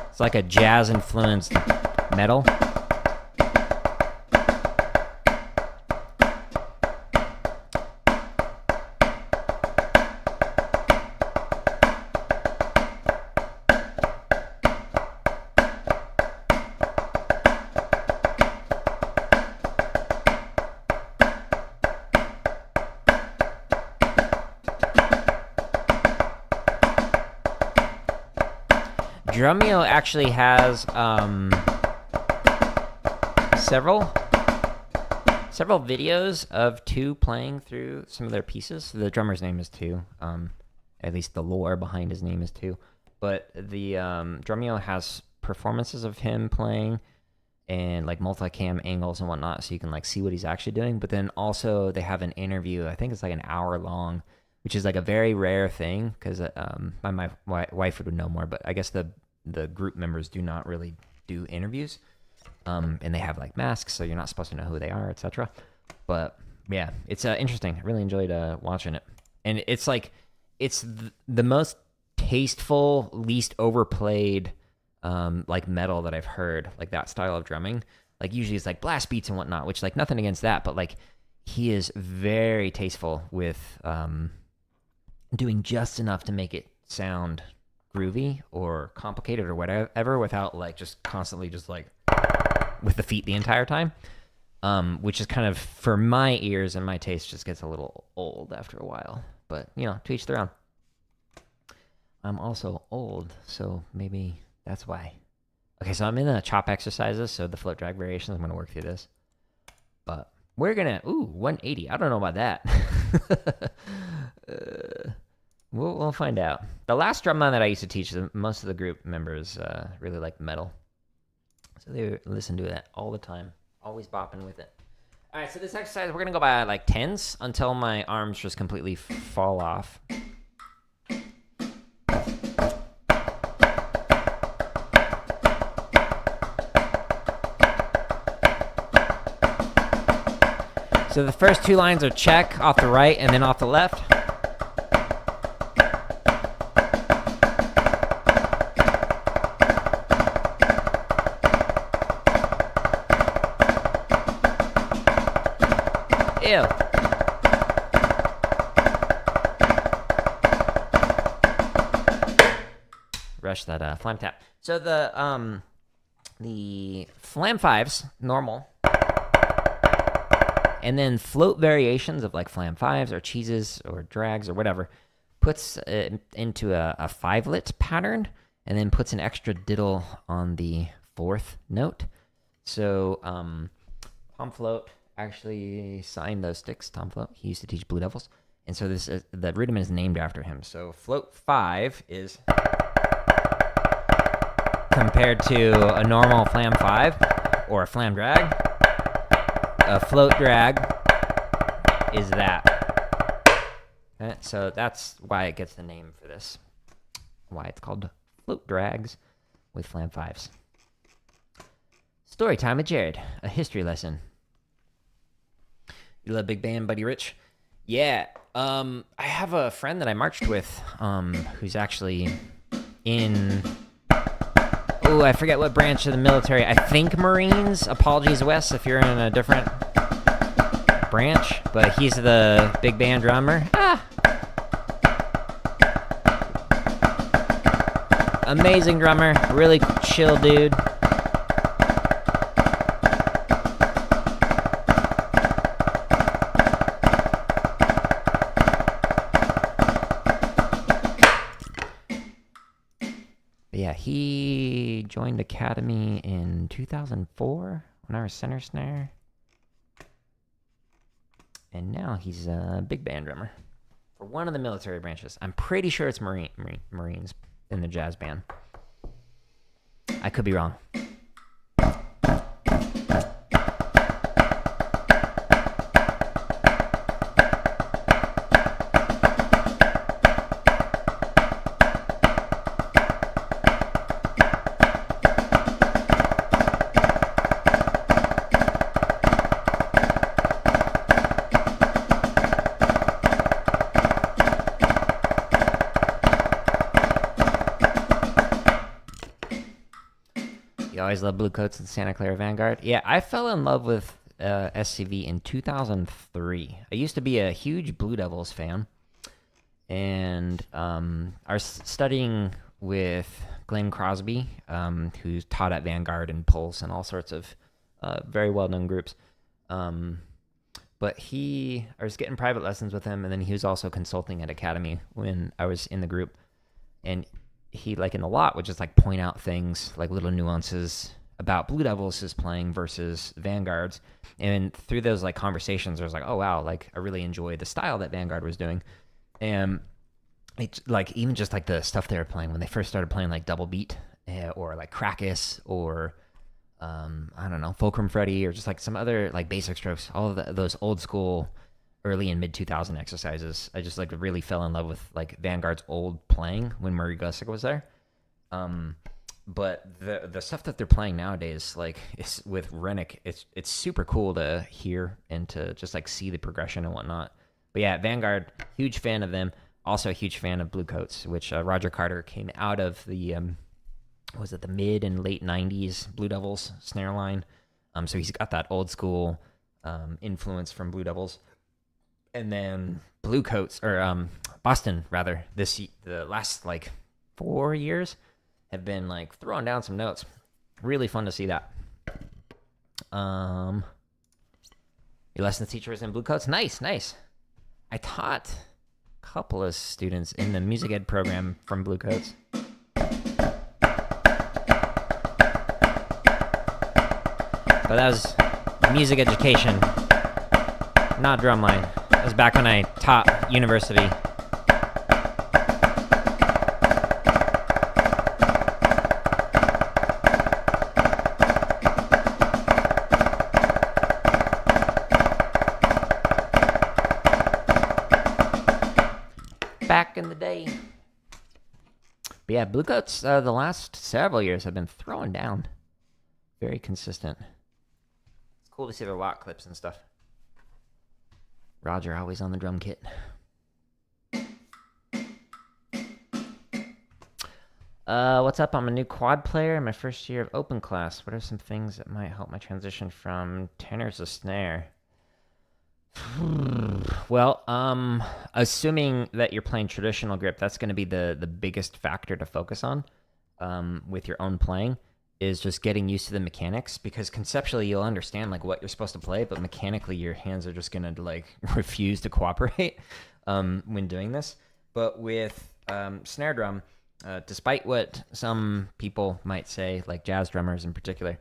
It's like a jazz-influenced metal. Drumeo actually has several videos of Two playing through some of their pieces. The drummer's name is Two. At least the lore behind his name is Two. But the Drumeo has performances of him playing and like multicam angles and whatnot, so you can like see what he's actually doing. But then also they have an interview. I think it's like an hour long, which is like a very rare thing because my wife would know more. But I guess the group members do not really do interviews, and they have like masks, so you're not supposed to know who they are, etc. But yeah, it's interesting. I really enjoyed watching it, and it's like it's the most tasteful, least overplayed like metal that I've heard, like that style of drumming. Like usually it's like blast beats and whatnot, which like nothing against that, but like he is very tasteful with doing just enough to make it sound groovy or complicated or whatever without like just constantly just like with the feet the entire time, which is kind of, for my ears and my taste, just gets a little old after a while. But you know, to each their own. I'm also old, so maybe that's why. Okay, so I'm in the chop exercises, so the float drag variations. I'm going to work through this. But we're going to... Ooh, 180. I don't know about that. We'll find out. The last drumline that I used to teach, most of the group members really like metal. So So they listen to it all the time. Always bopping with it. All right, so this exercise, we're going to go by like tens until my arms just completely fall off. So the first two lines are check off the right and then off the left. Ew. Rush that Flam tap. So the Flam 5s, normal. And then float variations of like Flam 5s or cheeses or drags or whatever puts it into a 5-lit pattern and then puts an extra diddle on the 4th note. So Tom Float actually signed those sticks. Tom Float, he used to teach Blue Devils. And so this the rhythm is named after him. So float 5 is compared to a normal Flam 5 or a Flam drag. A float drag is that. Okay, so that's why it gets the name for this. Why it's called float drags with Flam 5s. Story time with Jared, a history lesson. You love big band, Buddy Rich? Yeah. I have a friend that I marched with who's actually in... Oh, I forget what branch of the military. I think Marines. Apologies, Wes, if you're in a different branch. But he's the big band drummer. Amazing drummer. Really chill dude. Yeah, he joined Academy in 2004 when I was center snare. And now he's a big band drummer for one of the military branches. I'm pretty sure it's Marines in the jazz band. I could be wrong. You always love Blue Coats and Santa Clara Vanguard. Yeah, I fell in love with SCV in 2003. I used to be a huge Blue Devils fan, and I was studying with Glenn Crosby, who's taught at Vanguard and Pulse and all sorts of very well-known groups. But I was getting private lessons with him, and then he was also consulting at Academy when I was in the group, and he, like in the lot, would just like point out things, like little nuances about Blue Devils is playing versus Vanguard's. And through those like conversations, I was like, oh wow, like I really enjoyed the style that Vanguard was doing. And it's like even just like the stuff they were playing when they first started playing like double beat or like Krakus or I don't know, Fulcrum Freddy or just like some other like basic strokes, all of those old school early and mid 2000 exercises. I just like really fell in love with like Vanguard's old playing when Murray Gussick was there. But the stuff that they're playing nowadays, like it's with Rennick, it's super cool to hear and to just like see the progression and whatnot. But yeah, Vanguard, huge fan of them. Also a huge fan of Blue Coats, which Roger Carter came out of the was it the mid and late 90s Blue Devils snare line. So he's got that old school influence from Blue Devils. And then Blue Coats, or Boston rather, the last like 4 years have been like throwing down some notes. Really fun to see that. Your lesson teacher was in Blue Coats? Nice. I taught a couple of students in the music ed program from Blue Coats. But that was music education, not drumline. That was back when I taught university. in the day. But yeah, Bluecoats, the last several years have been throwing down. Very consistent. It's cool to see their lock clips and stuff. Roger, always on the drum kit. What's up? I'm a new quad player in my first year of open class. What are some things that might help my transition from tenors to snare? Well, assuming that you're playing traditional grip, that's going to be the biggest factor to focus on with your own playing, is just getting used to the mechanics, because conceptually you'll understand like what you're supposed to play, but mechanically your hands are just going to like refuse to cooperate when doing this. But with snare drum, despite what some people might say, like jazz drummers in particular,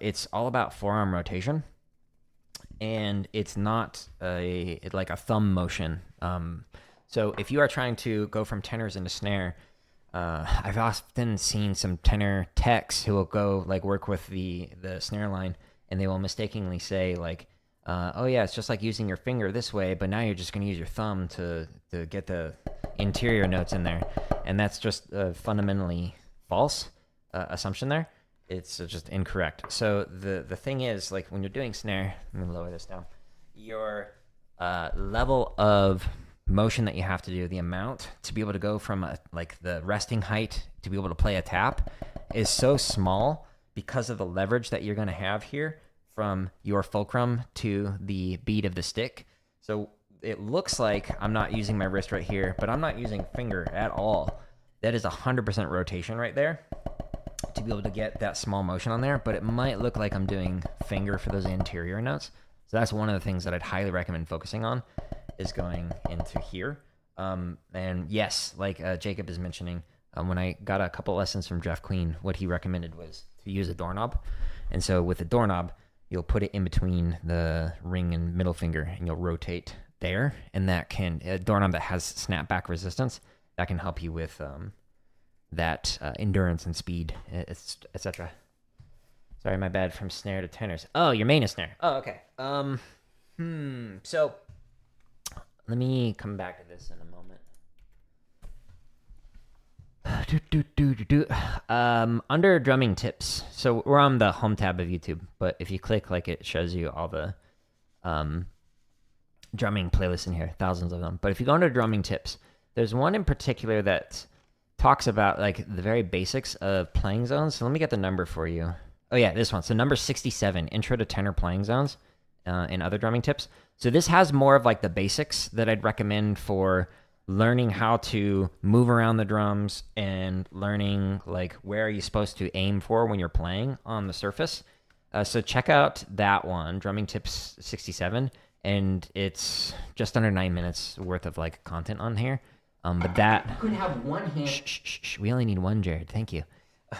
it's all about forearm rotation. And it's not like a thumb motion. So if you are trying to go from tenors into snare, I've often seen some tenor techs who will go like work with the snare line, and they will mistakenly say like, oh yeah, it's just like using your finger this way, but now you're just going to use your thumb to get the interior notes in there. And that's just fundamentally false assumption there. It's just incorrect. So the thing is, like when you're doing snare, let me lower this down, your level of motion that you have to do, the amount to be able to go from like the resting height to be able to play a tap is so small because of the leverage that you're going to have here from your fulcrum to the bead of the stick. So it looks like I'm not using my wrist right here, but I'm not using finger at all. That is 100% rotation right there to be able to get that small motion on there, but it might look like I'm doing finger for those interior notes. So that's one of the things that I'd highly recommend focusing on, is going into here. And yes, like Jacob is mentioning, when I got a couple lessons from Jeff Queen, what he recommended was to use a doorknob. And so with the doorknob, you'll put it in between the ring and middle finger, and you'll rotate there. And that can, a doorknob that has snapback resistance, that can help you with that endurance and speed, etc. Sorry, my bad, from snare to tenors. Oh, your main is snare. Oh, okay. So let me come back to this in a moment. Under drumming tips. So we're on the home tab of YouTube, but if you click, like, it shows you all the drumming playlists in here, thousands of them. But if you go under drumming tips, there's one in particular that talks about like the very basics of playing zones. So let me get the number for you. Oh yeah, this one. So number 67, Intro to Tenor Playing Zones, and other drumming tips. So this has more of like the basics that I'd recommend for learning how to move around the drums and learning like where are you supposed to aim for when you're playing on the surface. So check out that one, Drumming Tips 67, and it's just under 9 minutes worth of like content on here. But that you could have one hand. We only need one, Jared. Thank you.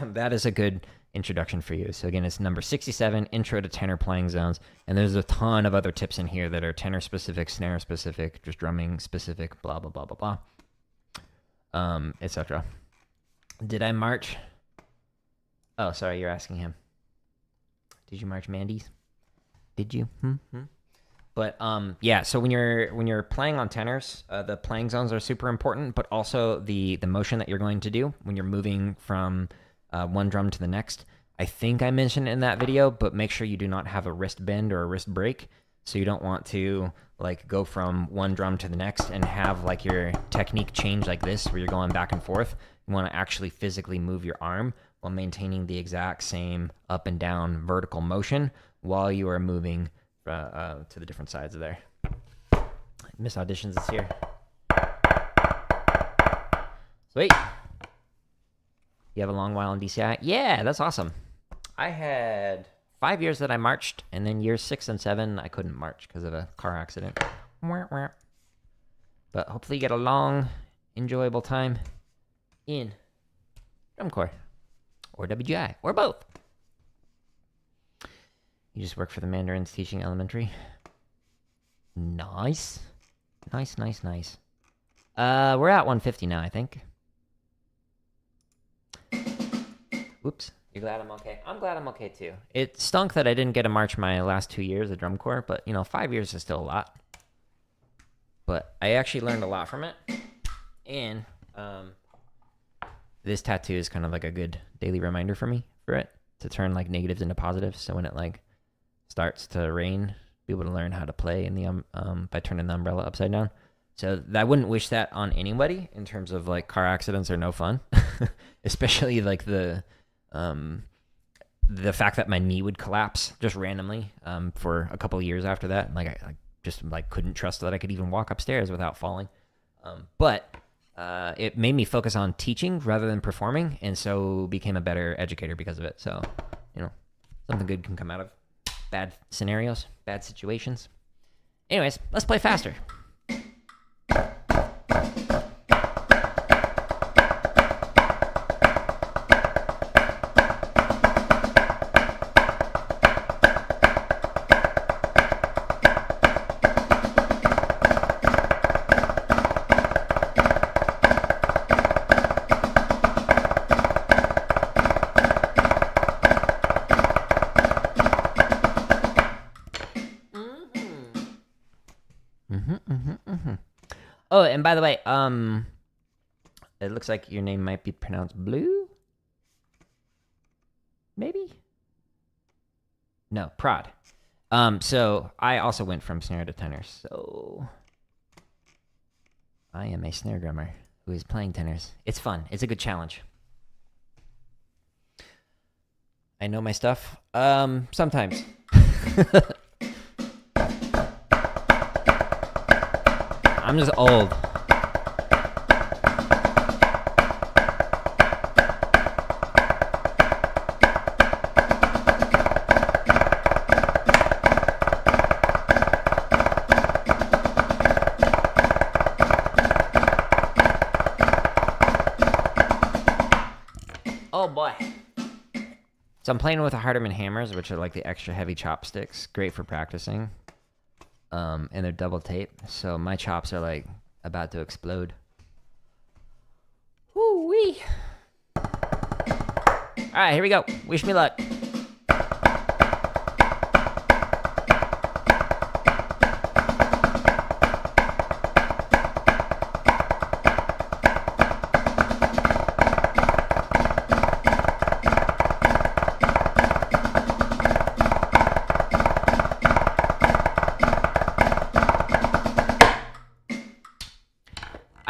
That is a good introduction for you. So again, it's number 67, Intro to Tenor Playing Zones, and there's a ton of other tips in here that are tenor specific, snare specific, just drumming specific, blah blah blah blah blah, etc. Did I march? Oh, sorry, you're asking him. Did you march Mandy's? Did you? But yeah, so when you're playing on tenors, the playing zones are super important, but also the motion that you're going to do when you're moving from one drum to the next. I think I mentioned it in that video, but make sure you do not have a wrist bend or a wrist break. So you don't want to like go from one drum to the next and have like your technique change like this, where you're going back and forth. You want to actually physically move your arm while maintaining the exact same up and down vertical motion while you are moving to the different sides of there. Miss auditions this year. Sweet. You have a long while in DCI? Yeah, that's awesome. I had 5 years that I marched, and then years 6 and 7, I couldn't march because of a car accident. But hopefully you get a long, enjoyable time in drum corps, or WGI, or both. You just work for the Mandarins teaching elementary. Nice. Nice. We're at 150 now, I think. Whoops. You're glad I'm okay? I'm glad I'm okay, too. It stunk that I didn't get to march my last 2 years of drum corps, but, 5 years is still a lot. But I actually learned a lot from it. And this tattoo is kind of like a good daily reminder for me for it to turn like negatives into positives. So when it like starts to rain, be able to learn how to play in the by turning the umbrella upside down. So I wouldn't wish that on anybody in terms of like car accidents are no fun, especially like the fact that my knee would collapse just randomly for a couple of years after that. Like I just like couldn't trust that I could even walk upstairs without falling. But it made me focus on teaching rather than performing, and so became a better educator because of it. So, you know, something good can come out of bad scenarios, bad situations. Anyways, let's play faster. Oh, and by the way, it looks like your name might be pronounced Blue? Maybe? No, Prod. So I also went from snare to tenor, so I am a snare drummer who is playing tenors. It's fun. It's a good challenge. I know my stuff. Sometimes. I'm just old. Oh boy. So I'm playing with the Hardeman hammers, which are like the extra heavy chopsticks. Great for practicing. And they're double tape, so my chops are like about to explode. Woo-wee. All right, here we go. Wish me luck.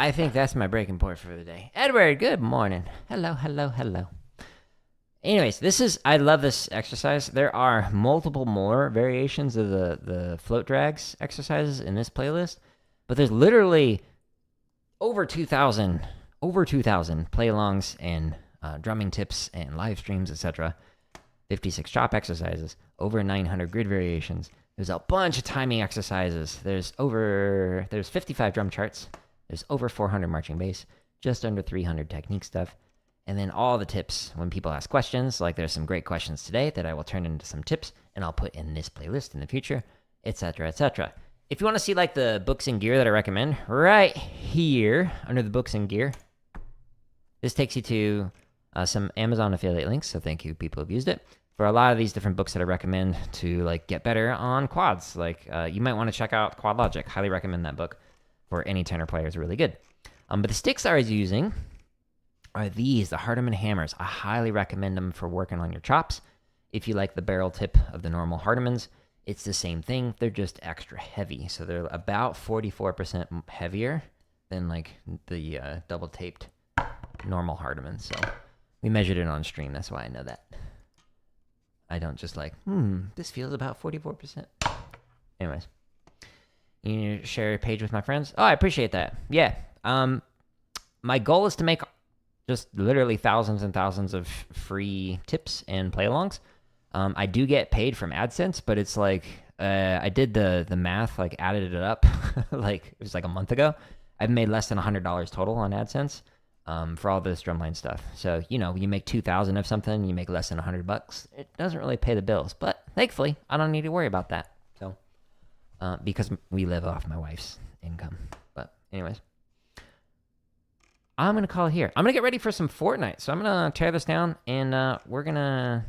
I think that's my breaking point for the day. Edward, good morning. Hello, hello, hello. Anyways, I love this exercise. There are multiple more variations of the float drags exercises in this playlist, but there's literally over 2,000 play-alongs and drumming tips and live streams, etc. 56 chop exercises, over 900 grid variations. There's a bunch of timing exercises. There's 55 drum charts. There's over 400 marching bass, just under 300 technique stuff, and then all the tips when people ask questions. Like there's some great questions today that I will turn into some tips, and I'll put in this playlist in the future, etc., etc. If you want to see like the books and gear that I recommend, right here under the books and gear, this takes you to some Amazon affiliate links. So thank you, people who've used it for a lot of these different books that I recommend to like get better on quads. Like you might want to check out Quad Logic. Highly recommend that book. For any tenor player is really good. But the sticks I was using are these, the Hardeman hammers. I highly recommend them for working on your chops. If you like the barrel tip of the normal Hardemans, it's the same thing. They're just extra heavy. So they're about 44% heavier than like the double taped normal Hardeman. So we measured it on stream. That's why I know that. I don't just like, this feels about 44%. Anyways. You need to share a page with my friends? Oh, I appreciate that. Yeah. My goal is to make just literally thousands and thousands of free tips and play-alongs. I do get paid from AdSense, but it's like I did the math, like added it up, like it was like a month ago. I've made less than $100 total on AdSense for all this drumline stuff. So you know, you make 2,000 of something, you make less than $100. It doesn't really pay the bills, but thankfully, I don't need to worry about that. So. Because we live off my wife's income. But anyways, I'm going to call it here. I'm going to get ready for some Fortnite. So I'm going to tear this down, and we're going to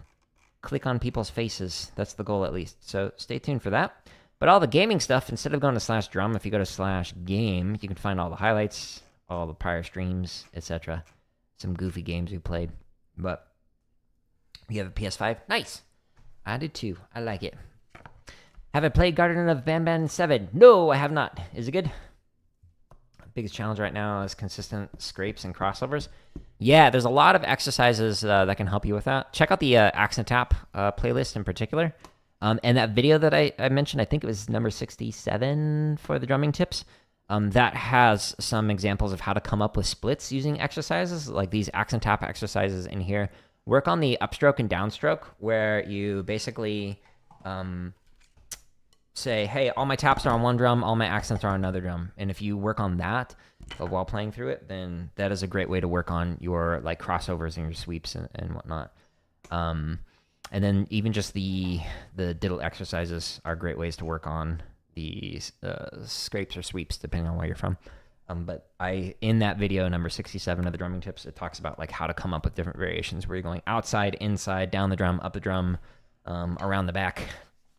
click on people's faces. That's the goal, at least. So stay tuned for that. But all the gaming stuff, instead of going to /drum, if you go to /game, you can find all the highlights, all the prior streams, etc. Some goofy games we played. But you have a PS5? Nice. I did too. I like it. Have I played Garden of Banban 7? No, I have not. Is it good? Biggest challenge right now is consistent scrapes and crossovers. Yeah, there's a lot of exercises that can help you with that. Check out the accent tap playlist in particular. And that video that I mentioned, I think it was number 67 for the drumming tips. That has some examples of how to come up with splits using exercises, like these accent tap exercises in here. Work on the upstroke and downstroke, where you basically say, hey, all my taps are on one drum, all my accents are on another drum. And if you work on that while playing through it, then that is a great way to work on your like crossovers and your sweeps and whatnot. And then even just the diddle exercises are great ways to work on the scrapes or sweeps, depending on where you're from. But in that video, number 67 of the drumming tips, it talks about like how to come up with different variations where you're going outside, inside, down the drum, up the drum, around the back,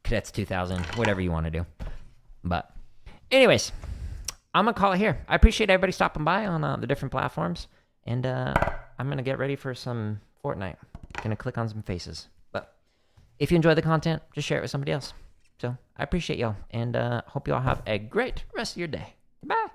Cadets 2000, whatever you want to do. But anyways, I'm going to call it here. I appreciate everybody stopping by on the different platforms. And I'm going to get ready for some Fortnite. Going to click on some faces. But if you enjoy the content, just share it with somebody else. So I appreciate y'all. And hope y'all have a great rest of your day. Bye.